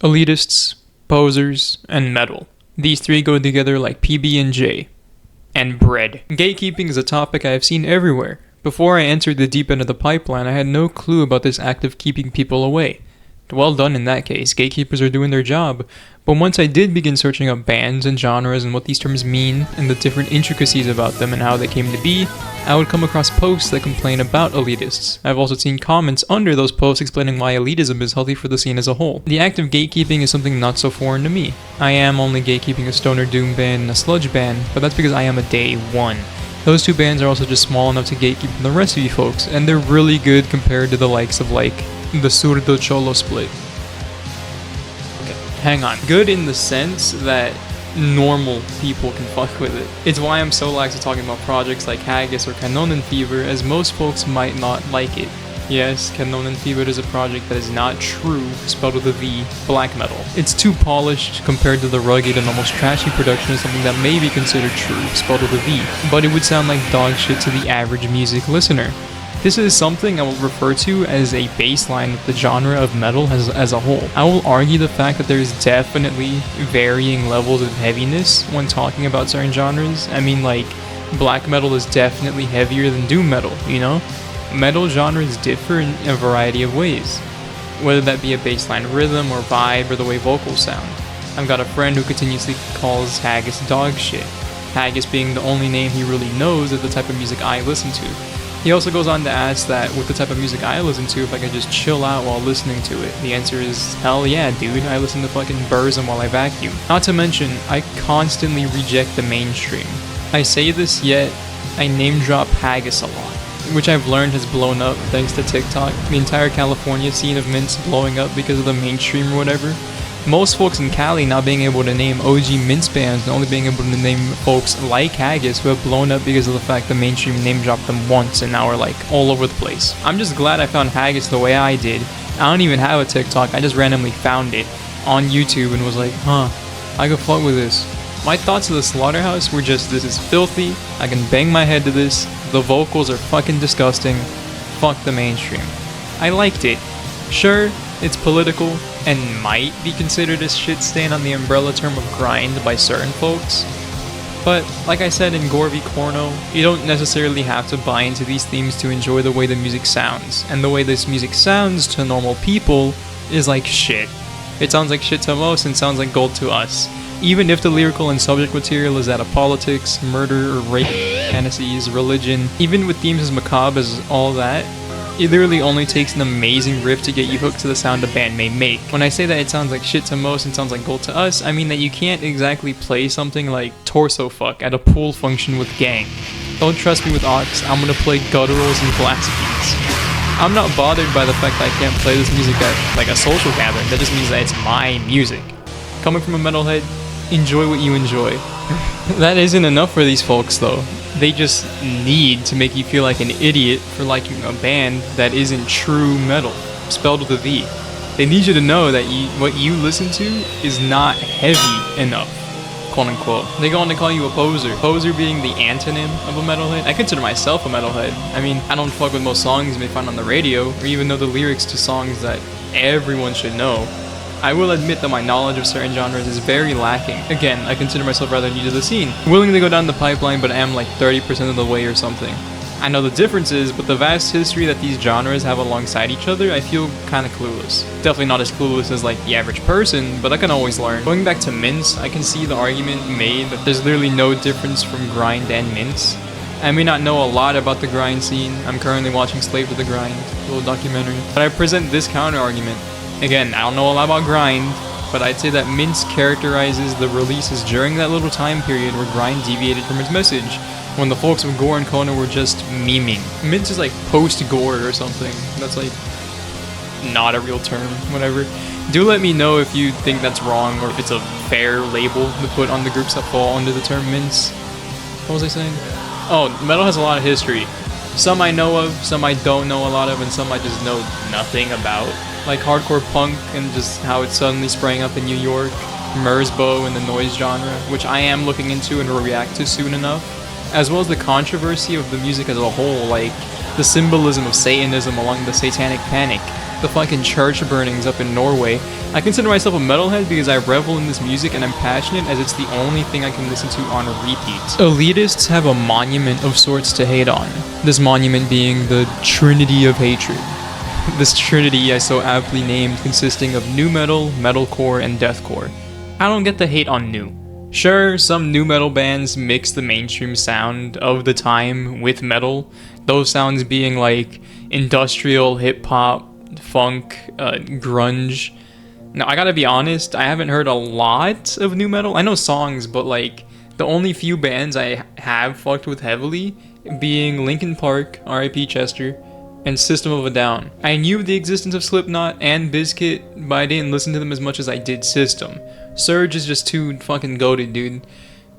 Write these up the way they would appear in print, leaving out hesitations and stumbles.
Elitists, posers, and metal. These three go together like PB&J. And bread. Gatekeeping is a topic I have seen everywhere. Before I entered the deep end of the pipeline, I had no clue about this act of keeping people away. Well done in that case, gatekeepers are doing their job. But once I did begin searching up bands and genres and what these terms mean and the different intricacies about them and how they came to be, I would come across posts that complain about elitists. I've also seen comments under those posts explaining why elitism is healthy for the scene as a whole. The act of gatekeeping is something not so foreign to me. I am only gatekeeping a stoner doom band and a sludge band, but that's because I am a day one. Those two bands are also just small enough to gatekeep from the rest of you folks, and they're really good compared to the likes of like the Surdo Cholo split. Okay, hang on. Good in the sense that normal people can fuck with it. It's why I'm so lax at talking about projects like Haggis or Kanonenfeber, as most folks might not like it. Yes, Kanonenfeber is a project that is not true, spelled with a V, black metal. It's too polished compared to the rugged and almost trashy production of something that may be considered true, spelled with a V, but it would sound like dog shit to the average music listener. This is something I will refer to as a baseline of the genre of metal as a whole. I will argue the fact that there's definitely varying levels of heaviness when talking about certain genres. I mean, like, black metal is definitely heavier than doom metal, you know? Metal genres differ in a variety of ways, whether that be a baseline rhythm or vibe or the way vocals sound. I've got a friend who continuously calls Haggis dog shit, Haggis being the only name he really knows of the type of music I listen to. He also goes on to ask that with the type of music I listen to, if I could just chill out while listening to it. The answer is, hell yeah, dude, I listen to fucking Burzum while I vacuum. Not to mention, I constantly reject the mainstream. I say this, yet I name drop Haggis a lot, which I've learned has blown up thanks to TikTok. The entire California scene of mints blowing up because of the mainstream or whatever. Most folks in Cali not being able to name OG mince bands and only being able to name folks like Haggis who have blown up because of the fact the mainstream name dropped them once and now are like all over the place. I'm just glad I found Haggis the way I did. I don't even have a TikTok, I just randomly found it on YouTube and was like, I could fuck with this. My thoughts of the Slaughterhouse were just, this is filthy, I can bang my head to this, the vocals are fucking disgusting, fuck the mainstream. I liked it. Sure, it's political, and might be considered a shit stain on the umbrella term of grind by certain folks. But, like I said in Gore v. Corno, you don't necessarily have to buy into these themes to enjoy the way the music sounds, and the way this music sounds to normal people is like shit. It sounds like shit to most and sounds like gold to us. Even if the lyrical and subject material is that of politics, murder, or rape, fantasies, religion, even with themes as macabre as all that, it literally only takes an amazing riff to get you hooked to the sound a band may make. When I say that it sounds like shit to most and sounds like gold to us, I mean that you can't exactly play something like Torso Fuck at a pool function with gang. Don't trust me with aux, I'm gonna play gutturals and blast beats. I'm not bothered by the fact that I can't play this music at like a social gathering, that just means that it's my music. Coming from a metalhead, enjoy what you enjoy. That isn't enough for these folks though. They just need to make you feel like an idiot for liking a band that isn't true metal, spelled with a V. They need you to know that what you listen to is not heavy enough, quote unquote. They go on to call you a poser. Poser being the antonym of a metalhead. I consider myself a metalhead. I mean, I don't fuck with most songs you may find on the radio, or even know the lyrics to songs that everyone should know. I will admit that my knowledge of certain genres is very lacking. Again, I consider myself rather new to the scene. Willing to go down the pipeline, but I am like 30% of the way or something. I know the differences, but the vast history that these genres have alongside each other, I feel kinda clueless. Definitely not as clueless as like the average person, but I can always learn. Going back to mints, I can see the argument made that there's literally no difference from grind and mints. I may not know a lot about the grind scene. I'm currently watching Slave to the Grind, a little documentary. But I present this counter argument. Again, I don't know a lot about grind, but I'd say that mints characterizes the releases during that little time period where grind deviated from its message, when the folks of Gore and Kona were just memeing. Mints is like post-Gore or something. That's like not a real term, whatever. Do let me know if you think that's wrong or if it's a fair label to put on the groups that fall under the term mints. What was I saying? Oh, metal has a lot of history. Some I know of, some I don't know a lot of, and some I just know nothing about. Like hardcore punk and just how it suddenly sprang up in New York, Merzbow and the noise genre, which I am looking into and will react to soon enough, as well as the controversy of the music as a whole, like the symbolism of Satanism along the Satanic Panic, the fucking church burnings up in Norway. I consider myself a metalhead because I revel in this music and I'm passionate as it's the only thing I can listen to on repeat. Elitists have a monument of sorts to hate on. This monument being the Trinity of Hatred. This trinity I so aptly named, consisting of nu metal, metalcore, and deathcore. I don't get the hate on nu. Sure, some nu metal bands mix the mainstream sound of the time with metal, those sounds being like industrial, hip-hop, funk, grunge. Now, I gotta be honest, I haven't heard a lot of nu metal. I know songs, but like, the only few bands I have fucked with heavily being Linkin Park, R.I.P. Chester, and System of a Down. I knew the existence of Slipknot and Bizkit, but I didn't listen to them as much as I did System. Surge is just too fucking goated, dude.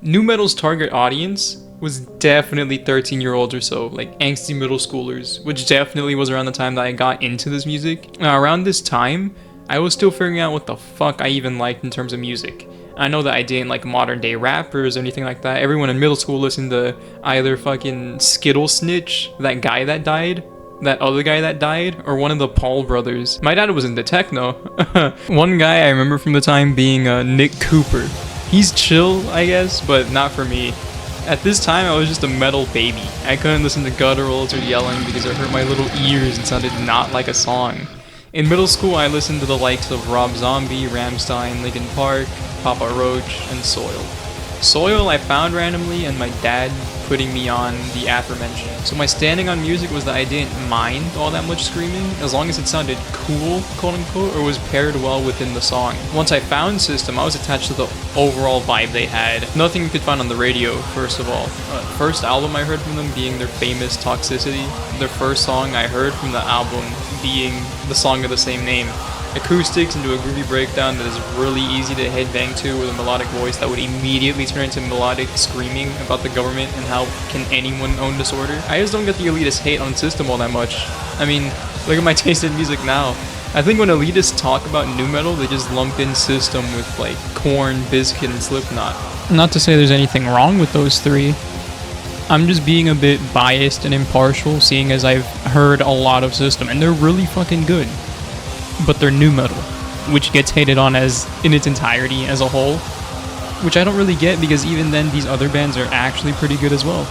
Nu metal's target audience was definitely 13-year-olds or so, like angsty middle schoolers, which definitely was around the time that I got into this music. Now, around this time, I was still figuring out what the fuck I even liked in terms of music. I know that I didn't like modern day rappers or anything like that. Everyone in middle school listened to either fucking Skittle Snitch, that guy that died, that other guy that died, or one of the Paul brothers. My dad was into techno. One guy I remember from the time being Nick Cooper. He's chill, I guess, but not for me. At this time, I was just a metal baby. I couldn't listen to gutturals or yelling because it hurt my little ears and sounded not like a song. In middle school, I listened to the likes of Rob Zombie, Rammstein, Linkin Park, Papa Roach, and Soil. Soil I found randomly and my dad putting me on the aforementioned. So my standing on music was that I didn't mind all that much screaming, as long as it sounded cool, quote unquote, or was paired well within the song. Once I found System, I was attached to the overall vibe they had. Nothing you could find on the radio, first of all. First album I heard from them being their famous Toxicity. Their first song I heard from the album being the song of the same name. Acoustics into a groovy breakdown that is really easy to headbang to with a melodic voice that would immediately turn into melodic screaming about the government and how can anyone own disorder. I just don't get the elitist hate on System all that much. I mean, look at my taste in music now. I think when elitists talk about nu metal, they just lump in System with like Korn, Bizkit, and Slipknot. Not to say there's anything wrong with those three. I'm just being a bit biased and impartial, seeing as I've heard a lot of System, and they're really fucking good. But they're nu metal, which gets hated on as in its entirety as a whole, which I don't really get because even then these other bands are actually pretty good as well.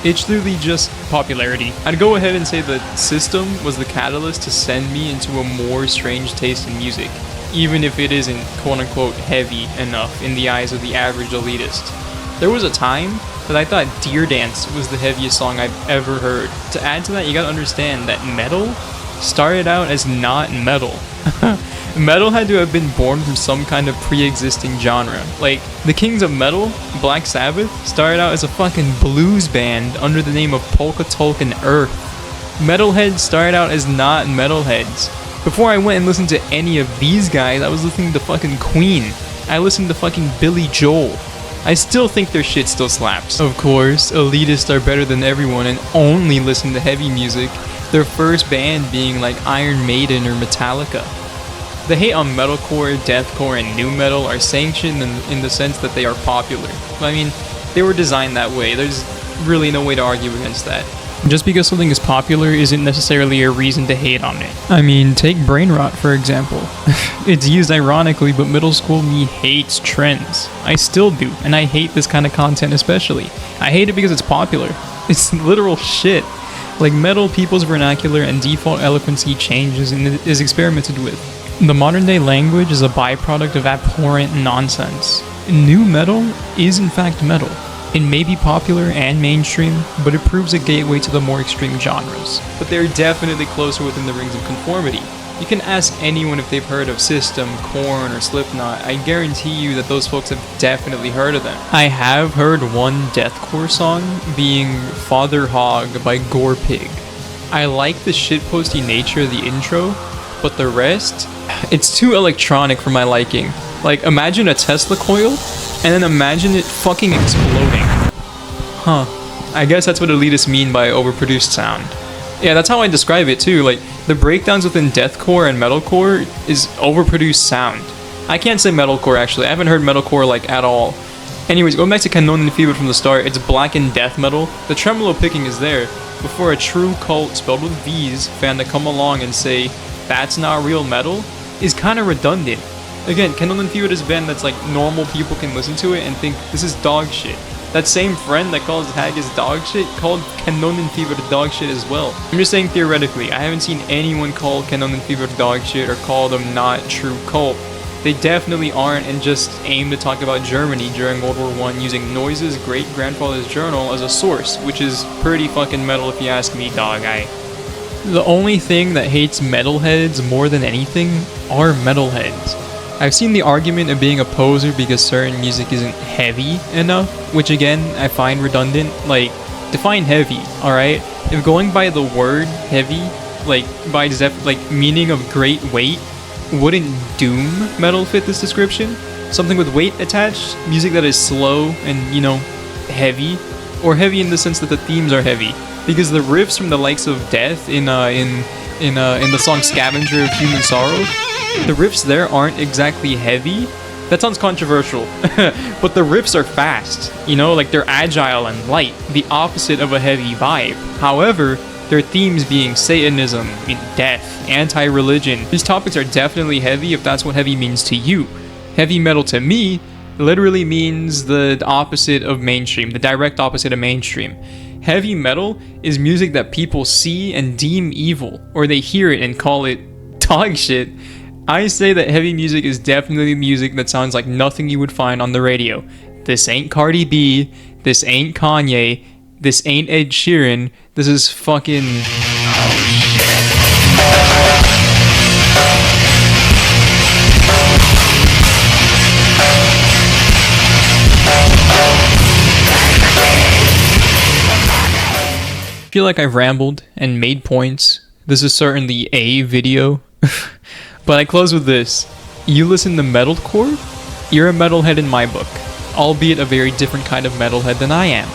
It's literally just popularity. I'd go ahead and say that System was the catalyst to send me into a more strange taste in music, even if it isn't quote unquote heavy enough in the eyes of the average elitist. There was a time that I thought Deer Dance was the heaviest song I've ever heard. To add to that, you gotta understand that metal started out as not metal. Metal had to have been born from some kind of pre-existing genre. Like, the kings of metal, Black Sabbath, started out as a fucking blues band under the name of Polka Tulk and Earth. Metalheads started out as not metalheads. Before I went and listened to any of these guys, I was listening to fucking Queen. I listened to fucking Billy Joel. I still think their shit still slaps. Of course, elitists are better than everyone and only listen to heavy music, their first band being like Iron Maiden or Metallica. The hate on metalcore, deathcore, and nu metal are sanctioned in the sense that they are popular. I mean, they were designed that way. There's really no way to argue against that. Just because something is popular isn't necessarily a reason to hate on it. I mean, take brain rot for example. It's used ironically, but middle school me hates trends. I still do, and I hate this kind of content especially. I hate it because it's popular. It's literal shit. Like metal, people's vernacular and default eloquency changes and is experimented with. The modern day language is a byproduct of abhorrent nonsense. Nu metal is in fact metal. It may be popular and mainstream, but it proves a gateway to the more extreme genres. But they're definitely closer within the rings of conformity. You can ask anyone if they've heard of System, Korn, or Slipknot. I guarantee you that those folks have definitely heard of them. I have heard one deathcore song, being Father Hog by Gore Pig. I like the shitposty nature of the intro, but the rest, it's too electronic for my liking. Like, imagine a Tesla coil, and then imagine it fucking exploding. Huh. I guess that's what elitists mean by overproduced sound. Yeah, that's how I describe it too. Like, the breakdowns within deathcore and metalcore is overproduced sound. I can't say metalcore actually. I haven't heard metalcore like at all. Anyways, going back to Canon and Fever from the start, it's blackened death metal. The tremolo picking is there before a true cult spelled with V's fan to come along and say, that's not real metal is kind of redundant. Again, Kendall and Fever is a band that's like normal people can listen to it and think this is dog shit. That same friend that calls Haggis dog shit called Canon and Fever dog shit as well. I'm just saying theoretically, I haven't seen anyone call Canon and Fever dog shit or call them not true cult. They definitely aren't, and just aim to talk about Germany during World War I using Noise's great-grandfather's journal as a source, which is pretty fucking metal if you ask me, dog. The only thing that hates metalheads more than anything are metalheads. I've seen the argument of being a poser because certain music isn't heavy enough, which again, I find redundant. Like, define heavy, alright? If going by the word heavy, like, by meaning of great weight, wouldn't doom metal fit this description? Something with weight attached, music that is slow and, you know, heavy, or heavy in the sense that the themes are heavy, because the riffs from the likes of Death in the song Scavenger of Human Sorrow, the riffs there aren't exactly heavy. That sounds controversial, but the riffs are fast, you know, like they're agile and light, the opposite of a heavy vibe. However, their themes being Satanism, death, anti-religion. These topics are definitely heavy if that's what heavy means to you. Heavy metal to me literally means the opposite of mainstream, the direct opposite of mainstream. Heavy metal is music that people see and deem evil, or they hear it and call it dog shit. I say that heavy music is definitely music that sounds like nothing you would find on the radio. This ain't Cardi B, this ain't Kanye, this ain't Ed Sheeran, this is fucking... I feel like I've rambled and made points. This is certainly a video. But I close with this. You listen to metalcore? You're a metalhead in my book. Albeit a very different kind of metalhead than I am.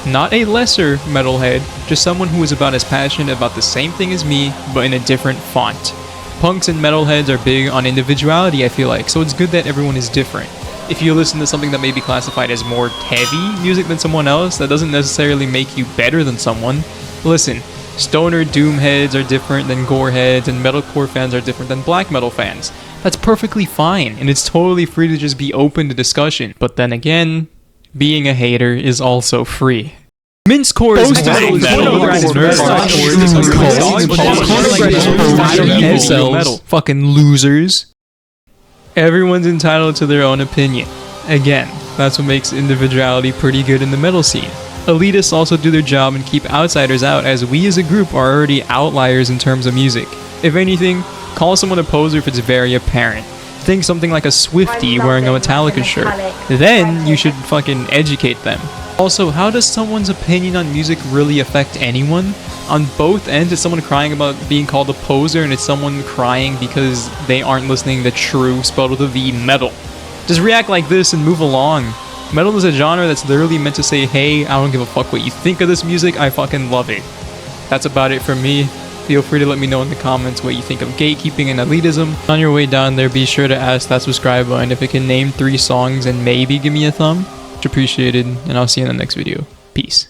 Not a lesser metalhead, just someone who is about as passionate about the same thing as me, but in a different font. Punks and metalheads are big on individuality, I feel like, so it's good that everyone is different. If you listen to something that may be classified as more heavy music than someone else, that doesn't necessarily make you better than someone. Listen, stoner doom heads are different than gore heads, and metalcore fans are different than black metal fans. That's perfectly fine, and it's totally free to just be open to discussion. But then again, being a hater is also free. Mincecore is metal. Fucking losers. Everyone's entitled to their own opinion. Again, that's what makes individuality pretty good in the metal scene. Elitists also do their job and keep outsiders out, as we as a group are already outliers in terms of music. If anything, call someone a poser if it's very apparent. Think something like a Swiftie wearing a Metallica shirt. Then you should fucking educate them. Also, how does someone's opinion on music really affect anyone? On both ends, it's someone crying about being called a poser, and it's someone crying because they aren't listening to true, spelled with a V, metal. Just react like this and move along. Metal is a genre that's literally meant to say, hey, I don't give a fuck what you think of this music, I fucking love it. That's about it for me. Feel free to let me know in the comments what you think of gatekeeping and elitism. On your way down there, be sure to ask that subscribe button if it can name 3 songs and maybe give me a thumb. Much appreciated, and I'll see you in the next video. Peace.